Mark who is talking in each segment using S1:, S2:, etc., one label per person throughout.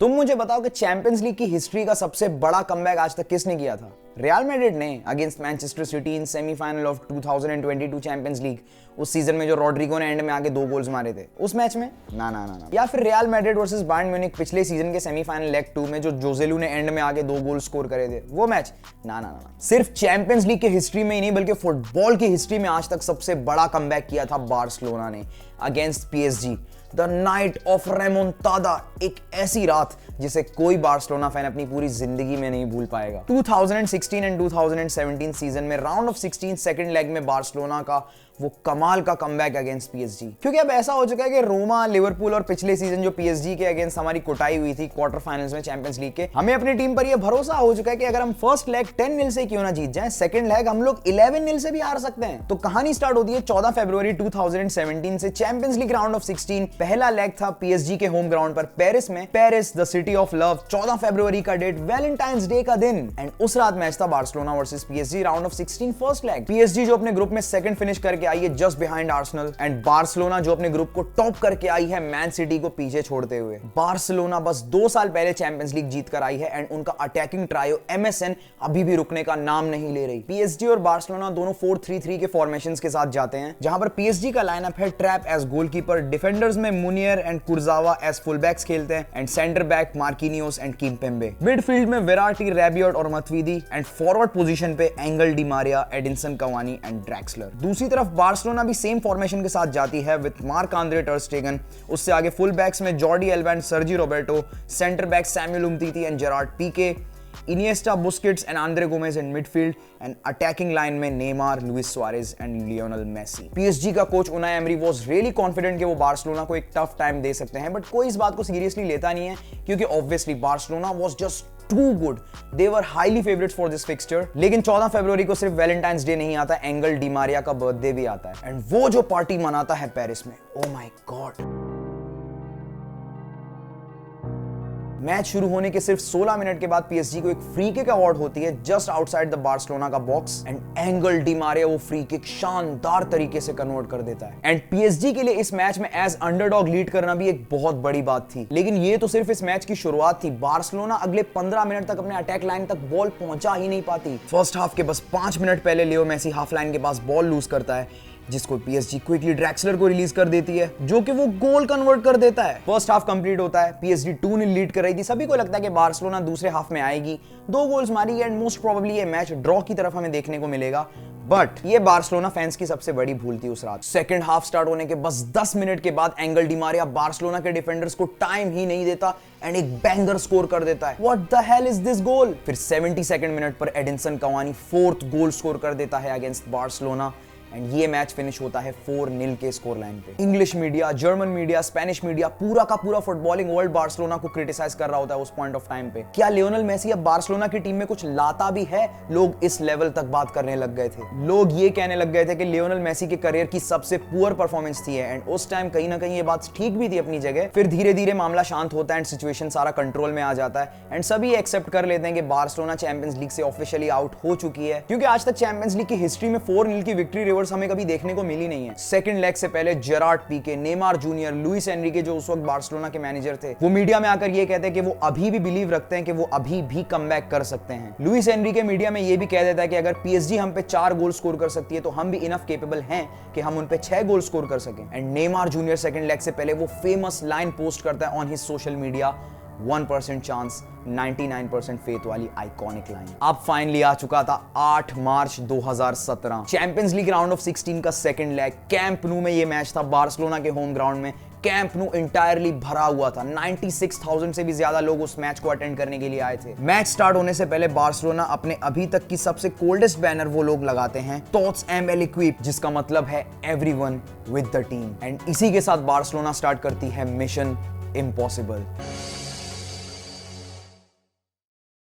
S1: तुम मुझे बताओ कि चैंपियंस लीग की हिस्ट्री का सबसे बड़ा कमबैक आज तक किसने किया था? रियल मैड्रिड ने against Manchester city in semifinal of 2022 champions league, उस सीजन में जो रॉड्रिगो ने एंड में आके 2 गोल्स मारे थे उस मैच में? ना। या फिर real Madrid versus Bayern Munich पिछले सीजन के सेमीफाइनल लेग 2 में जो जोसेलू ने एंड में आके 2 गोल स्कोर करे थे वो मैच? ना। सिर्फ चैंपियंस लीग की हिस्ट्री में ही नहीं बल्कि फुटबॉल की हिस्ट्री में आज तक सबसे बड़ा कमबैक किया था बार्सिलोना ने against PSG. The night of remontada, एक ऐसी रात जिसे कोई बार्सिलोना फैन अपनी पूरी जिंदगी में नहीं भूल पाएगा। 2016 एंड 2017 सीजन में राउंड ऑफ 16 सेकंड लेग में बार्सिलोना का वो कमाल का कमबैक अगेंस्ट पीएसजी, क्योंकि अब ऐसा हो चुका है कि रोमा, लिवरपूल और पिछले सीजन जो पीएसजी के अगेंस्ट हमारी कुटाई हुई थी क्वार्टर फाइनल्स में चैंपियंस लीग के, हमें अपनी टीम पर यह भरोसा हो चुका है कि अगर हम फर्स्ट लेग 10-0 से क्यों ना जीत जाएं, सेकंड लेग हम लोग 11-0 से भी हार सकते हैं। तो कहानी स्टार्ट होती है 14 फरवरी 2017 से चैंपियंस लीग राउंड ऑफ 16। पहला लेग था पीएसजी के होम ग्राउंड पर पेरिस में, Paris the city of love. 14 फरवरी का डेट, वैलेंटाइंस डे का दिन, एंड उस रात मैच था Barcelona versus PSG round of 16 first leg. PSG जो अपने ग्रुप में सेकंड फिनिश करके आई है just behind Arsenal, and Barcelona जो अपने ग्रुप को टॉप करके आई है मैन सिटी को पीछे छोड़ते हुए। बार्सिलोना बस 2 साल पहले चैंपियंस लीग जीत कर आई है एंड उनका अटैकिंग ट्रायो एमएसएन अभी भी रुकने का नाम नहीं ले रही। पीएसजी और बार्सिलोना दोनों 4-3-3 के फॉर्मेशंस के साथ जाते हैं, जहां पर पीएसजी का लाइनअप है ट्रैप एज गोलकीपर, डिफेंडर्स में Meunier and Kurzawa as fullbacks खेलते हैं, and centre back Marquinhos and Kimpembe. Midfield में विराटी, रैबियोट और मतवीदी, एंड फॉरवर्ड पोजीशन पे Angel, Di Maria, Edinson Cavani and Draxler. दूसरी तरफ बार्सिलोना भी सेम फॉर्मेशन के साथ जाती है विद मार्क आंद्रे टर स्टेगन, उससे आगे फुल बैक्स में Jordi Alba and Sergi Roberto, centre back Samuel Umtiti and Gerard Pique, Iniesta, Busquets and Andre Gomes in midfield, and attacking line में Neymar, Luis Suarez and Lionel Messi. PSG का coach Unai Emery was really confident कि वो Barcelona को एक tough time दे सकते हैं, but कोई इस बात को सीरियसली लेता नहीं है क्योंकि obviously Barcelona was just too good. They were highly favourites for this fixture. लेकिन 14 फरवरी को सिर्फ वैलेंटाइंस डे नहीं आता, एंगल, डी मारिया का बर्थडे भी आता है, एंड वो जो पार्टी मनाता है पेरिस में, ओ माय गॉड। मैच शुरू होने के सिर्फ 16 मिनट के बाद पीएसजी को एक फ्री किक अवार्ड होती है जस्ट आउटसाइड द बार्सिलोना का box, and angle, Di Maria वो फ्री किक शानदार तरीके से कन्वर्ट कर देता है। एंड पीएसजी के लिए इस मैच में एज अंडरडॉग लीड करना भी एक बहुत बड़ी बात थी, लेकिन ये तो सिर्फ इस मैच की शुरुआत थी। बार्सिलोना अगले 15 मिनट तक अपने अटैक लाइन तक बॉल पहुंचा ही नहीं पाती। फर्स्ट हाफ के बस 5 मिनट पहले लियो मेसी हाफ लाइन के पास बॉल लूज करता है, जिसको पीएसजी क्विकली ड्रैक्सलर को रिलीज कर देती है, जो कि वो गोल कन्वर्ट कर देता है। फर्स्ट हाफ कंप्लीट होता है, पीएसजी 2-0 लीड कर रही थी। सभी को लगता है कि बार्सिलोना दूसरे हाफ में आएगी, 2 गोल्स मारी एंड मोस्ट प्रोबेबली ये मैच ड्रॉ की तरफ हमें देखने को मिलेगा, बट ये बार्सिलोना फैंस की सबसे बड़ी भूल थी उस रात। सेकंड हाफ स्टार्ट होने के बस 10 मिनट के बाद एंगल, डी मारिया बार्सिलोना के डिफेंडर्स को टाइम ही नहीं देता एंड एक बैंगर स्कोर कर देता है। What the hell is this goal? फिर 72nd मिनट पर Edinson Cavani 4th goal score कर देता है अगेंस्ट बार्सिलोना, एंड ये मैच फिनिश होता है 4-0 के स्कोर लाइन पे। English media, German media, Spanish media, पूरा का पूरा फुटबॉलिंग वर्ल्ड बार्सिलोना को क्रिटिसाइज कर रहा होता है उस पॉइंट ऑफ टाइम पे। क्या लियोनेल मेसी अब बार्सिलोना की टीम में कुछ लाता भी है? लोग इस लेवल तक बात करने लग गए थे। लोग ये कहने लग गए थे कि लियोनेल मेसी के करियर की सबसे पुअर परफॉर्मेंस थी, एंड उस टाइम कहीं ना कहीं ये बात ठीक भी थी अपनी जगह। फिर धीरे धीरे मामला शांत होता है एंड सिचुएशन सारा कंट्रोल में आ जाता है, एंड सभी एक्सेप्ट कर लेते हैं कि बार्सिलोना चैंपियंस लीग से ऑफिशियली आउट हो चुकी है, क्योंकि आज तक चैंपियंस लीग की हिस्ट्री में 4-0 की विक्ट्री रिवर्स हमें कभी देखने मिली नहीं है। सेकंड लेग से पहले जेरार्ड पीके, नेमार जूनियर, लुइस एनरिके जो उस वक्त बार्सिलोना के मैनेजर थे, वो मीडिया में आकर ये कहते हैं कि वो अभी भी बिलीव रखते हैं कि वो अभी भी कमबैक कर सकते हैं। लुइस एनरिके मीडिया में ये भी कह देता है कि अगर पीएसजी हम पे 4 गोल स्कोर कर सकती है तो हम भी इनफ केपेबल हैं कि हम उन पे 6 गोल स्कोर कर सकें। And Neymar junior second leg से पहले वो फेमस लाइन पोस्ट करता है on his social media, 1% chance 99% faith वाली आइकॉनिक लाइन। अब फाइनली आ चुका था 8 मार्च 2017, चैंपियंस लीग राउंड ऑफ 16 का सेकंड लेग। कैंप न्यू में ये मैच था, बार्सिलोना के होम ग्राउंड में। कैंप न्यू इंटायरली भरा हुआ था, 96,000 से भी ज्यादा लोग उस मैच को अटेंड करने के लिए आए थे। मैच स्टार्ट होने से पहले बार्सिलोना अपने अभी तक की सबसे कोल्डेस्ट बैनर वो लोग लगाते हैं, टॉट्स एम एल इक्विप, जिसका मतलब है everyone with the team. And इसी के साथ बार्सिलोना स्टार्ट करती है मिशन इम्पॉसिबल।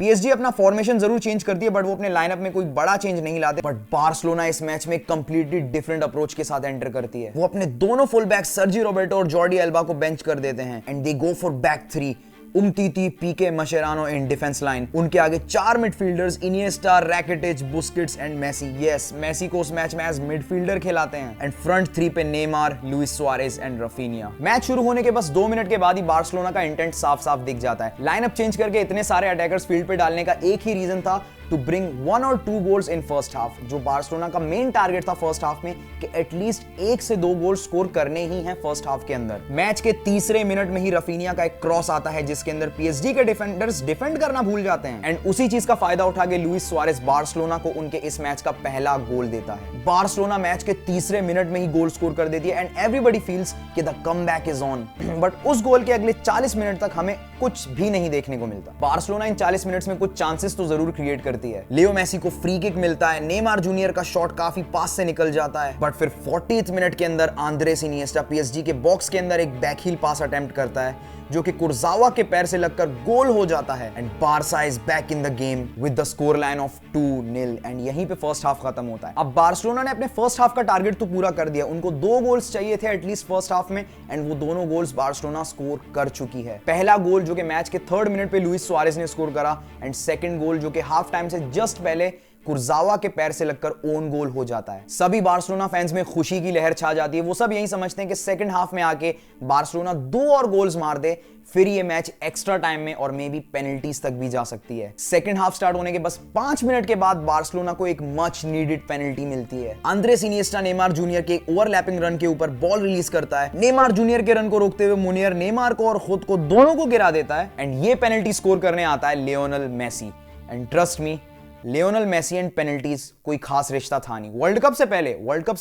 S1: पीएसजी अपना फॉर्मेशन जरूर चेंज करती है, बट वो अपने लाइनअप में कोई बड़ा चेंज नहीं लाते। बट बार्सिलोना इस मैच में कंप्लीटली डिफरेंट अप्रोच के साथ एंटर करती है। वो अपने दोनों फुल बैक सर्जी रोबर्टो और जॉर्डी एल्बा को बेंच कर देते हैं, and they go for back 3। Umtiti, Pique, Mascherano in defence line. उनके आगे 4 midfielders, Iniesta, Rakitic, Busquets and Messi. Yes, Messi को उस मैच में एज मिडफील्डर खिलाते हैं। एंड फ्रंट 3 पे Neymar, Luis Suarez and Raphinha. Match शुरू होने के बस 2 मिनट के बाद ही बार्सिलोना का इंटेंट साफ साफ दिख जाता है। लाइनअप चेंज करके इतने सारे अटैकर्स फील्ड पे डालने का एक ही रीजन था, टू ब्रिंग 1 और 2 गोल्स इन फर्स्ट हाफ। जो बार्सिलोना का मेन टारगेट था फर्स्ट हाफ में कि एटलीस्ट 1 से 2 गोल स्कोर करने ही हैं फर्स्ट हाफ के अंदर। मैच के तीसरे मिनट में ही रफीनिया का एक क्रॉस आता है जिसके अंदर पीएसजी के डिफेंडर्स डिफेंड करना भूल जाते हैं। एंड उसी चीज का फायदा उठा के लुइस सुआरेज बार्सिलोना को उनके इस मैच का पहला गोल देता है। बार्सिलोना मैच के तीसरे मिनट में ही गोल स्कोर कर देती है एंड एवरीबॉडी फील्स कि the comeback is on. But उस गोल के अगले 40 मिनट तक हमें कुछ भी नहीं देखने को मिलता। बार्सिलोना इन 40 मिनट्स में कुछ चांसेस तो जरूर क्रिएट करती है। लियो मेसी को फ्री किक मिलता है, नेमार जूनियर का शॉट काफी पास से निकल जाता है, बट फिर 40th मिनट के अंदर आंद्रेस इनिएस्टा पीएसजी के बॉक्स के अंदर एक बैकहील पास अटेम्प्ट करता है जो कि कुर्जावा के पैर से लगकर गोल हो जाता है। And Barca is back in the game with the score line of 2-0 and यहीं पे फर्स्ट हाफ खत्म होता है। अब बार्सिलोना ने अपने फर्स्ट हाफ का टारगेट तो पूरा कर दिया, उनको 2 गोल्स चाहिए थे एटलीस्ट फर्स्ट हाफ में एंड वो दोनों गोल्स बार्सिलोना स्कोर कर चुकी है। पहला गोल जो कि मैच के 3rd मिनट पे लुइस सुआरेज ने स्कोर करा एंड सेकंड गोल जो कि हाफ टाइम से जस्ट पहले कुर्जावा के पैर से लगकर ओन गोल हो जाता है। सभी बार्सिलोना फैंस में खुशी की लहर छा जाती है। वो सब यही समझते हैं कि सेकंड हाफ में आके बार्सिलोना 2 और गोल्स मार दे, फिर ये मैच एक्स्ट्रा टाइम में और मे बी पेनल्टीज तक भी जा सकती है। सेकंड हाफ स्टार्ट होने के बस 5 मिनट के बाद बार्सिलोना को एक मच नीडेड पेनल्टी मिलती है। आंद्रेस इनिएस्टा नेमार जूनियर के ओवरलैपिंग रन के ऊपर बॉल रिलीज करता है। नेमार जूनियर के रन को रोकते हुए मुनियर नेमार को और खुद को दोनों को गिरा देता है एंड ये पेनल्टी स्कोर करने आता है Lionel Messi. And trust me, Lionel Messi and penalties कोई खास रिश्ता था नहीं। वर्ल्ड कप से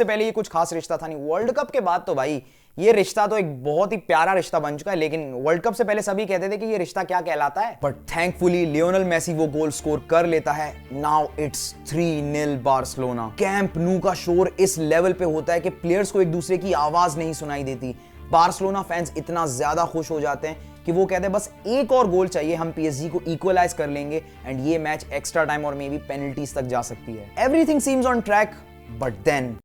S1: पहले ये कुछ खास रिश्ता था नहीं। वर्ल्ड कप के बाद तो भाई ये रिश्ता तो एक बहुत ही प्यारा रिश्ता बन चुका है, लेकिन वर्ल्ड कप से पहले सभी कहते थे कि ये रिश्ता क्या कहलाता है। बट थैंकफुली लियोनेल मेसी वो गोल स्कोर कर लेता है। Now it's 3-0 Barcelona. कैंप नू का शोर इस लेवल पे होता है कि प्लेयर्स को एक दूसरे की आवाज नहीं सुनाई देती। बार्सिलोना फैंस इतना ज्यादा खुश हो जाते हैं कि वो कहते हैं बस एक और गोल चाहिए, हम पीएसजी को इक्वलाइज कर लेंगे एंड ये मैच एक्स्ट्रा टाइम और मे बी पेनल्टीज तक जा सकती है। Everything seems on track, but then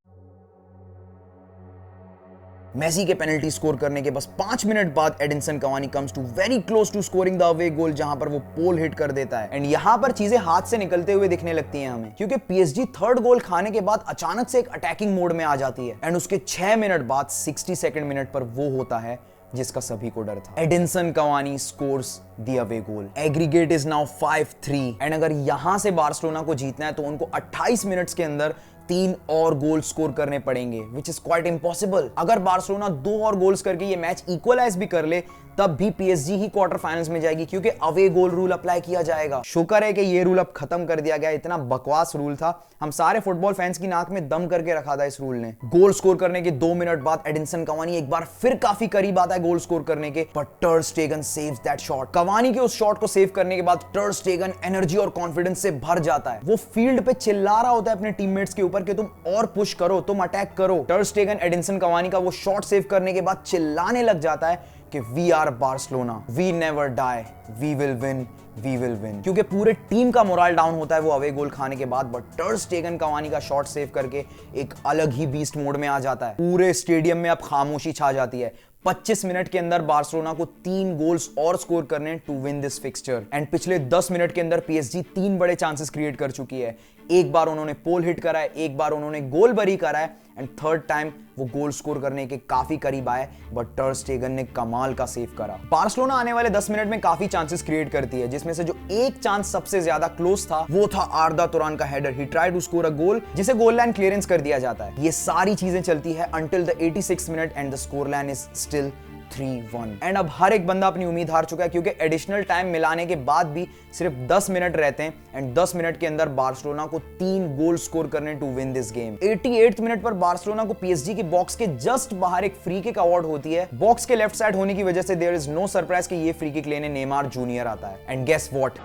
S1: Messi के पेनल्टी स्कोर करने के बस 5 मिनट बाद Edinson Cavani comes to very close to scoring the away goal, जहां पर वो पोल हिट कर देता है एंड यहां पर चीजें हाथ से निकलते हुए दिखने लगती हैं हमें, क्योंकि पीएसजी 3rd गोल खाने के बाद अचानक से एक अटैकिंग मोड में आ जाती है एंड उसके 6 मिनट बाद 62nd मिनट पर वो होता है जिसका सभी को डर था। Edinson Cavani scores the away goal. Aggregate is now 5-3 and अगर यहां से बार्सिलोना को जीतना है तो उनको 28 मिनट्स के अंदर 3 और गोल स्कोर करने पड़ेंगे, विच इज क्वाइट इम्पॉसिबल। अगर बार्सिलोना 2 और गोल्स करके ये मैच इक्वलाइज भी कर ले तब भी पीएसजी ही क्वार्टर फाइनल्स में जाएगी, क्योंकि अवे गोल रूल अप्लाई किया जाएगा। शुक्र है कि ये रूल अब खत्म कर दिया गया। इतना बकवास रूल था, हम सारे फुटबॉल फैंस की नाक में दम करके रखा था इस रूल ने। गोल स्कोर करने के 2 मिनट बाद एडिनसन कवानी एक बार फिर काफी करीब आता है गोल स्कोर करने के, बट टर स्टेगन सेव्स दैट शॉट। कवानी के उस शॉट को सेव करने के बाद टर स्टेगन एनर्जी और कॉन्फिडेंस से भर जाता है। वो फील्ड पे चिल्ला रहा होता है अपने टीममेट्स के ऊपर कि तुम और पुश करो, तुम अटैक करो। टर स्टेगन एडिनसन कवानी का वो शॉट सेव करने के बाद चिल्लाने लग जाता है कि we are Barcelona, we never die, we will win, we will win. क्योंकि पूरे टीम का मोरल डाउन होता है वो अवे गोल खाने के बाद, बट टर स्टेगन कवानी का शॉट सेव करके एक अलग ही बीस्ट मोड में आ जाता है। पूरे स्टेडियम में अब खामोशी छा जाती है। 25 मिनट के अंदर बार्सिलोना को 3 गोल्स और स्कोर करने to win this fixture and पिछले 10 मिनट के अंदर पीएसजी 3 बड़े चांसेस क्रिएट कर चुकी है। एक बार उन्होंने पोल हिट करा है, एक बार उन्होंने गोल बरी करा है एंड 3rd टाइम वो गोल स्कोर करने के काफी करीब आए, बट टर स्टेगन ने कमाल का सेव करा। बार्सिलोना आने वाले 10 मिनट में काफी चांसेस क्रिएट करती है, जिसमें से जो एक चांस सबसे ज्यादा क्लोज था वो था आर्दा तुरान का header. He tried to score a goal जिसे गोल लाइन क्लियरेंस कर दिया जाता है। ये सारी चीजें चलती है until the 86th minute and the score line is still 3-1 and अब हर एक बंदा अपनी उम्मीद हार चुका है, क्योंकि एडिशनल टाइम मिलाने के बाद भी सिर्फ 10 मिनट रहते हैं एंड 10 मिनट के अंदर बार्सिलोना को 3 गोल स्कोर करने to win this game. 88th minute पर बार्सिलोना को पीएसजी के बॉक्स के जस्ट बाहर एक फ्री किक अवार्ड होती है। बॉक्स के लेफ्ट साइड होने की वजह से देयर इज नो सरप्राइज कि ये फ्री किक लेने नेमार जूनियर आता है and guess what,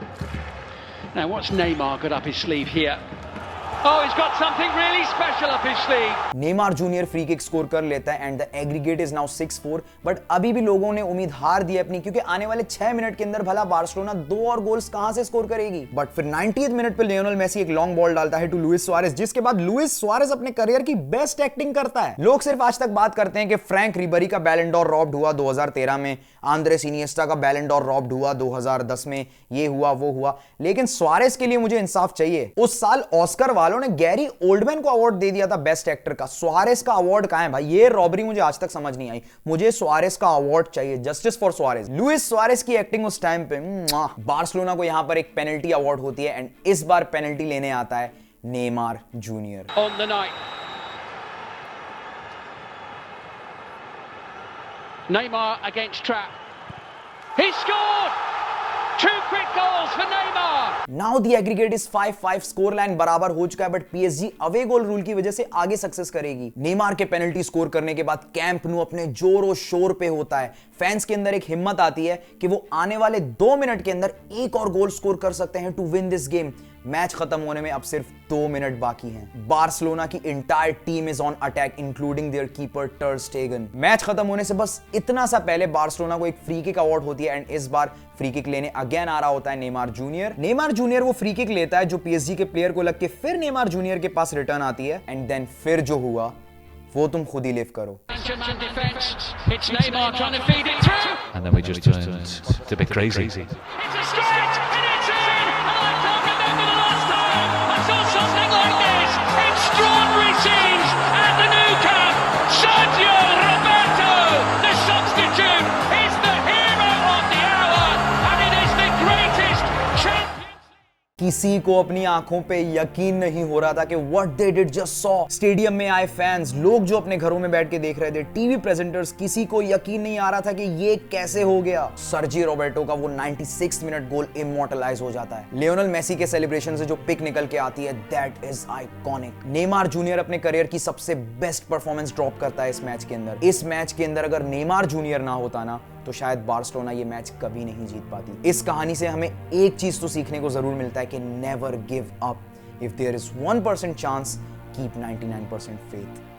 S2: Now what's Neymar got up his sleeve here? Oh, he's got something really special up his sleeve.
S1: Neymar junior free kick score कर लेता है and the aggregate is now 6-4, but अभी भी लोगों ने उम्मीद हार दी अपनी, क्योंकि आने वाले 6 मिनट के अंदर भला बार्सिलोना 2 और गोल्स कहां से स्कोर करेगी। बट फिर 90th मिनट पे लियोनेल मेसी एक लॉन्ग बॉल डालता है टू लुइस सुआरेज, जिसके बाद लुइस सुआरेज अपने करियर की बेस्ट एक्टिंग करता है। लोग सिर्फ आज तक बात करते हैं कि फ्रैंक रिबेरी का बैलन डॉर रॉब्ड हुआ 2013 में, आंद्रेस इनिएस्टा का बैलन डॉर रॉब्ड हुआ 2010 में, ये हुआ वो हुआ, लेकिन सुआरेज के लिए मुझे इंसाफ चाहिए। उस साल ऑस्कर वालों ने गैरी ओल्डमैन को अवार्ड दे दिया था बेस्ट एक्टर का, सुआरेज का अवार्ड कहां है भाई? ये रॉबरी मुझे आज तक समझ नहीं आई। मुझे सुआरेज का अवार्ड चाहिए, justice for Suarez. Luis Suarez की एक्टिंग उस टाइम पे, बार्सिलोना को यहां पर एक पेनल्टी अवार्ड होती है एंड इस बार पेनल्टी लेने आता है Neymar junior.
S2: On the night. Neymar against Trapp. He scored! 2 quick goals for Neymar.
S1: Now the aggregate is 5-5, score line बराबर हो चुका है, but PSG away goal rule की वजह से आगे सक्सेस करेगी। नेमार के पेनल्टी स्कोर करने के बाद कैंप नु अपने जोर और शोर पे होता है। फैंस के अंदर एक हिम्मत आती है कि वो आने वाले 2 मिनट के अंदर एक और गोल स्कोर कर सकते हैं to win this game. Match खत्म होने में अब सिर्फ 2 मिनट बाकी हैं। बार्सिलोना की entire team is on attack including there keeper टर स्टेगन। मैच खत्म होने से बस इतना सा पहले बार्सिलोना को एक फ्री किक अवार्ड होती है एंड इस बार फ्री किक लेने अगेन आ रहा होता है नेमार जूनियर। नेमार जूनियर वो फ्री किक लेता है जो पीएसजी के प्लेयर को लग के फिर नेमार जूनियर के पास रिटर्न आती है एंड देन फिर जो हुआ वो तुम खुद ही लिव करो।
S3: And then we just turned a bit crazy.
S2: It's a strike and it's in! And I can't remember the last time I saw something like this. Extraordinary scenes at the Nou Camp. Sergio Roberto, the substitute, is the hero of the hour, and it is the greatest Champions
S1: किसी को अपनी आंखों पे यकीन नहीं हो रहा था कि what they did just saw. Stadium में आए फैंस, लोग जो अपने घरों में बैठ के देख रहे थे, टीवी प्रेजेंटर्स, किसी को यकीन नहीं आ रहा था कि ये कैसे हो गया। सर्जी रोबर्टो का वो 96 मिनट गोल इमॉर्टलाइज हो जाता है। लियोनेल मेसी के सेलिब्रेशन से जो पिक निकल के आती है, that is iconic. Neymar junior अपने करियर की सबसे बेस्ट परफॉर्मेंस ड्रॉप करता है इस मैच के अंदर। इस मैच के अंदर अगर नेमार जूनियर ना होता ना तो शायद बार्सिलोना ये मैच कभी नहीं जीत पाती। इस कहानी से हमें एक चीज तो सीखने को जरूर मिलता है कि never give up. If there is 1% chance, keep 99% faith.